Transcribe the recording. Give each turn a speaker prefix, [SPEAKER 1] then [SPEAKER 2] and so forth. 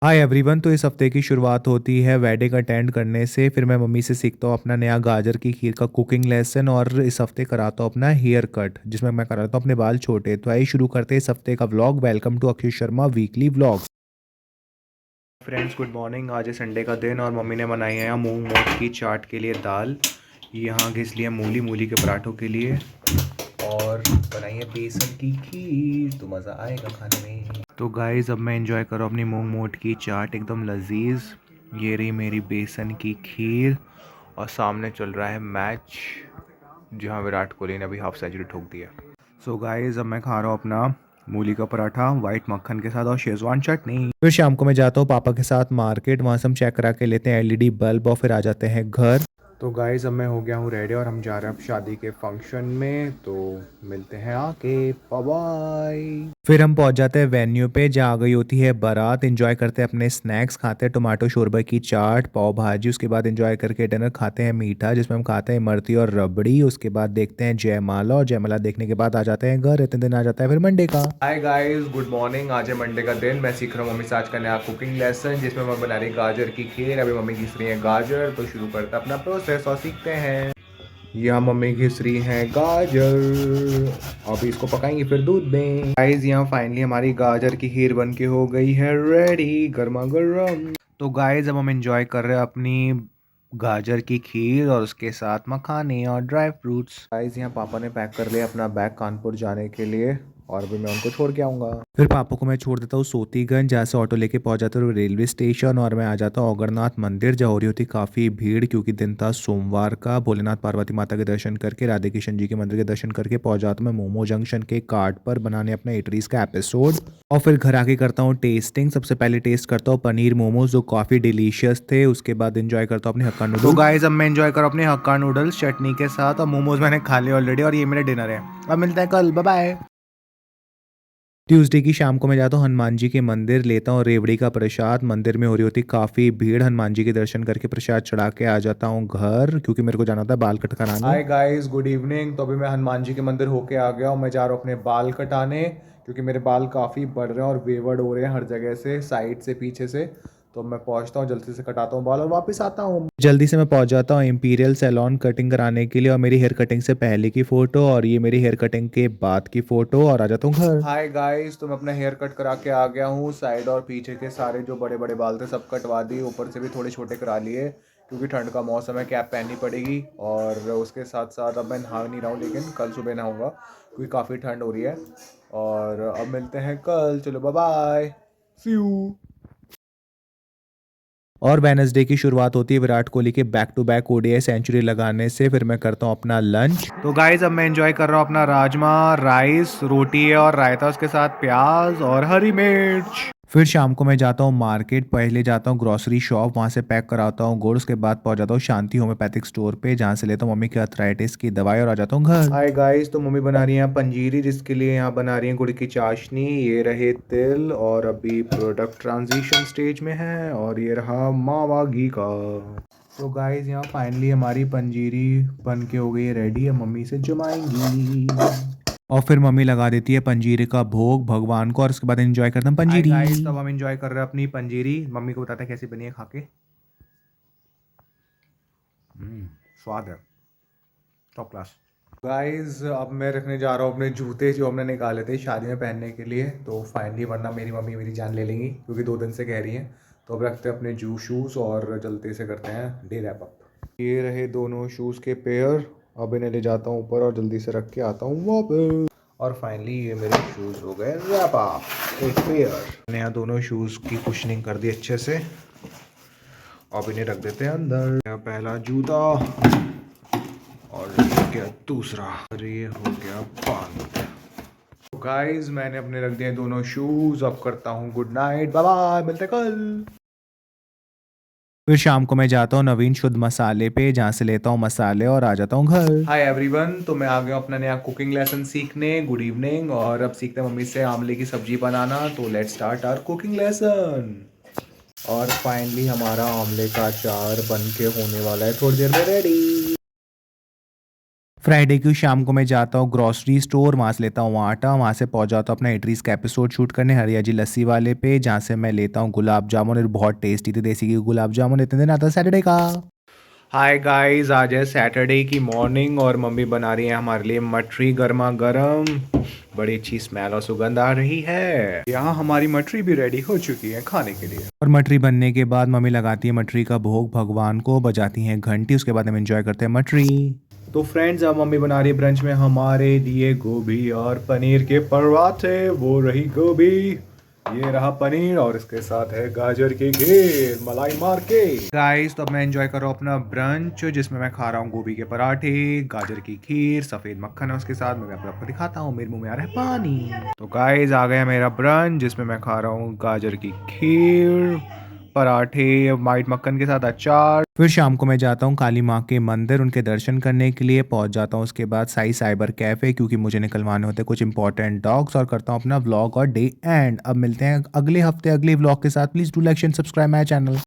[SPEAKER 1] Hi everyone. तो इस हफ्ते की शुरुआत होती है वेडिंग अटेंड करने से। फिर मैं मम्मी से सीखता हूँ अपना नया गाजर की खीर का कुकिंग लेसन, और इस हफ्ते कराता हूँ अपना हेयर कट जिसमें मैं कराता हूँ अपने बाल छोटे। तो आइए शुरू करते हैं इस हफ्ते का vlog. Welcome to Akshay Sharma weekly vlogs. Friends good morning. आज है संडे का दिन और मम्मी ने बनाई है यहाँ मूंग मोट की चाट के लिए दाल। यहाँ घिस लिया मूली मूली के पराठों के लिए, और बनाई है बेसन की खीर, तो मज़ा आएगा खाने में। तो गाइस अब मैं इंजॉय कर रहा हूँ अपनी मूंग मोट की चाट, एकदम लजीज। ये रही मेरी बेसन की खीर, और सामने चल रहा है मैच जहाँ विराट कोहली ने अभी हाफ सेंचुरी ठोक दिया। सो गाइस अब मैं खा रहा हूँ अपना मूली का पराठा वाइट मक्खन के साथ और शेजवान चटनी। फिर शाम को मैं जाता हूँ पापा के साथ मार्केट, वहाँ से हम चेक करा के लेते हैं एलईडी बल्ब और फिर आ जाते हैं घर। तो गाइस अब मैं हो गया हूँ रेडी और हम जा रहे हैं अब शादी के फंक्शन में, तो मिलते हैं आके। Bye bye. फिर हम पहुंच जाते हैं वेन्यू पे जहाँ आ गई होती है बारात। एंजॉय करते हैं अपने स्नैक्स, खाते हैं टोमेटो शोरबा की चाट पाव भाजी। उसके बाद एंजॉय करके डिनर खाते हैं मीठा जिसमें हम खाते हैं इमरती और रबड़ी। उसके बाद देखते हैं जयमाला, और जयमाला देखने के बाद आ जाते हैं घर। इतने दिन आ जाता है फिर मंडे का। Hi guys good morning. आज है मंडे का दिन। मैं सीख रहा हूँ मम्मी से आज का नया कुकिंग लेसन जिसमें मैं बना रही गाजर की खीर। अभी मम्मी घिस रही है गाजर, तो शुरू करते हैं अपना प्रोसेस और सीखते हैं। यहाँ मम्मी घिस रही हैं गाजर, अभी इसको पकाएंगे फिर दूध में। गाइस यहाँ फाइनली हमारी गाजर की खीर बन के हो गई है रेडी, गर्मा गर्म। तो गाइस अब हम एंजॉय कर रहे हैं अपनी गाजर की खीर और उसके साथ मखाने और ड्राई फ्रूट्स। गाइस यहाँ पापा ने पैक कर लिया अपना बैग कानपुर जाने के लिए, और अभी मैं उनको छोड़ के आऊँगा। फिर पापा को मैं छोड़ देता हूँ सोतीगंज, जहाँ से ऑटो लेके पहुँच जाता हूँ रेलवे स्टेशन, और मैं आ जाता हूँ औगरनाथ मंदिर जहाँ हो रही होती काफ़ी भीड़, क्योंकि दिन था सोमवार का। भोलेनाथ पार्वती माता के दर्शन करके राधे कृष्ण जी के मंदिर के दर्शन करके पहुँच जाता हूँ मैं मोमो जंक्शन के कार्ड पर बनाने अपना एटरीज का एपिसोड। और फिर घर आके करता हूँ टेस्टिंग। सबसे पहले टेस्ट करता हूँ पनीर मोमोज जो काफ़ी डिलीशियस थे। उसके बाद एंजॉय करता हूँ अपने हक्का नूडल्स। तो गाइस अब मैं एंजॉय करूँ अपने हक्का नूडल्स चटनी के साथ, और मोमोज मैंने खा लिए ऑलरेडी, और ये मेरा डिनर है। अब मिलता है कल, बाय बाय। ट्यूसडे की शाम को मैं जाता हूँ हनुमान जी के मंदिर, लेता हूँ रेवड़ी का प्रसाद। मंदिर में हो रही होती काफ़ी भीड़, हनुमान जी के दर्शन करके प्रसाद चढ़ा के आ जाता हूँ घर, क्योंकि मेरे को जाना था बाल कट कराने। Hi guys good evening. तो अभी मैं हनुमान जी के मंदिर होके आ गया हूँ। मैं जा रहा हूँ अपने बाल कटाने, क्योंकि मेरे बाल काफ़ी बढ़ रहे हैं और वेवर्ड हो रहे हैं हर जगह से, साइड से पीछे से। तो मैं पहुंचता हूँ जल्दी से, कटाता हूँ बाल और वापस आता हूँ। जल्दी से मैं पहुंच जाता हूँ इंपीरियल सैलॉन कटिंग कराने के लिए, और मेरी हेयर कटिंग से पहले की फ़ोटो और ये मेरी हेयर कटिंग के बाद की फ़ोटो, और आ जाता हूँ घर। हाय गाइस तो मैं अपना हेयर कट करा के आ गया हूँ। साइड और पीछे के सारे जो बड़े बड़े बाल थे सब कटवा दिए, ऊपर से भी थोड़े छोटे करा लिए, क्योंकि ठंड का मौसम है, कैप पहननी पड़ेगी। और उसके साथ साथ अब मैं नहा नहीं रहा हूँ, लेकिन कल सुबह नहाऊंगा क्योंकि काफ़ी ठंड हो रही है। और अब मिलते हैं कल, चलो बाय बाय, सी यू। और वेनसडे की शुरुआत होती है विराट कोहली के back to back ODI century लगाने से। फिर मैं करता हूँ अपना लंच। तो गाइस अब मैं एंजॉय कर रहा हूँ अपना राजमा राइस, रोटी है और रायता, उसके साथ प्याज और हरी मिर्च। फिर शाम को मैं जाता हूँ मार्केट, पहले जाता हूँ ग्रोसरी शॉप, वहाँ से पैक कराता हूँ गुड़। उसके बाद पहुँच जाता हूँ शांति होम्योपैथिक स्टोर पे, जहाँ से लेता हूँ मम्मी की अर्थराइटिस की दवाई, और आ जाता हूँ घर। हाय गाइस तो मम्मी बना रही हैं पंजीरी, जिसके लिए यहाँ बना रही हैं गुड़ की चाशनी। ये रहे तिल, और अभी प्रोडक्ट ट्रांजिशन स्टेज में है, और ये रहा मावा घी का। तो गाइस यहाँ फाइनली हमारी पंजीरी बन के हो गई है रेडी, है मम्मी से जमाएंगी। और फिर मम्मी लगा देती है पंजीरी का भोग भगवान को, और उसके बाद एंजॉय करते हैं पंजीरी। गाइस तब हम एंजॉय कर रहे हैं अपनी पंजीरी। मम्मी को बताते हैं कैसी बनी है खा के। स्वाद है टॉप क्लास। गाइस अब मैं रखने जा रहा हूँ अपने जूते जो हमने निकाले थे शादी में पहनने के लिए, तो फाइनली, वरना मेरी मम्मी मेरी जान ले लेंगी, क्योंकि 2 दिन से कह रही हैं। तो अब रखते हैं अपने शूज़ और जल्दी से करते हैं डे रैप अप। ये रहे दोनों शूज़ के पेयर। अब इन्हें ले जाता हूँ ऊपर और जल्दी से रख के आता हूँ वापस। और फाइनली ये मेरे शूज़ हो गए रैप अप, एक पेयर। मैंने यहाँ दोनों शूज़ की कुशनिंग कर दी अच्छे से। अब इन्हें रख देते हैं अंदर। पहला जूता, और ये हो गया दूसरा, और ये हो गया बंद। तो गाइस मैंने अपने रख दिए दोनों शूज। अब करता हूँ गुड नाइट, बाय बाय, मिलते हैं कल। फिर शाम को मैं जाता हूँ नवीन शुद्ध मसाले पे, जहाँ से लेता हूँ मसाले और आ जाता हूँ घर। हाय एवरीवन तो मैं आ गया हूँ अपना नया कुकिंग लेसन सीखने। Good evening. और अब सीखते हैं मम्मी से आंवले की सब्जी बनाना, तो let's start our cooking lesson. और फाइनली हमारा आंवले का अचार बन के होने वाला है थोड़ी देर में रेडी। फ्राइडे की शाम को मैं जाता हूँ ग्रोसरी स्टोर, वहाँ से लेता हूँ आटा, वहाँ से पहुँच जाता हूँ अपना एटरीज का एपिसोड शूट करने हरिया जी लस्सी वाले पे, जहाँ से मैं लेता हूँ गुलाब जामुन और बहुत टेस्टी थे देसी घी गुलाब जामुन। इतने दिन आता है सैटरडे का। हाय गाइस, आज है सैटरडे की मॉर्निंग और मम्मी बना रही है हमारे लिए मटरी गर्मा गर्म। बड़ी अच्छी स्मेल और सुगंध आ रही है। यहाँ हमारी मटरी भी रेडी हो चुकी है खाने के लिए। और मटरी बनने के बाद मम्मी लगाती है मटरी का भोग भगवान को, बजाती हैं घंटी, उसके बाद हम एंजॉय करते हैं मटरी। तो फ्रेंड्स, अब मम्मी बना रही है ब्रंच में हमारे लिए गोभी और पनीर के पराठे। वो रही गोभी, ये रहा पनीर और इसके साथ है गाजर की खीर मलाई मार के। गाइस, तो अब मैं एंजॉय कर रहा हूँ अपना ब्रंच, जिसमें मैं खा रहा हूँ गोभी के पराठे, गाजर की खीर, सफेद मक्खन है उसके साथ। मैं आपको दिखाता हूँ, मेरे मुंह में आ रहा है पानी। तो गाइस, आ गया मेरा ब्रंच, जिसमें मैं खा रहा हूँ गाजर की खीर, पराठे, वाइट मक्खन के साथ अचार। फिर शाम को मैं जाता हूँ काली माँ के मंदिर, उनके दर्शन करने के लिए पहुँच जाता हूँ। उसके बाद साई साइबर कैफ़े, क्योंकि मुझे निकलवाने होते हैं कुछ इंपॉर्टेंट डॉक्स, और करता हूँ अपना व्लॉग और डे एंड। अब मिलते हैं अगले हफ्ते अगले व्लॉग के साथ। Please do like and subscribe my channel.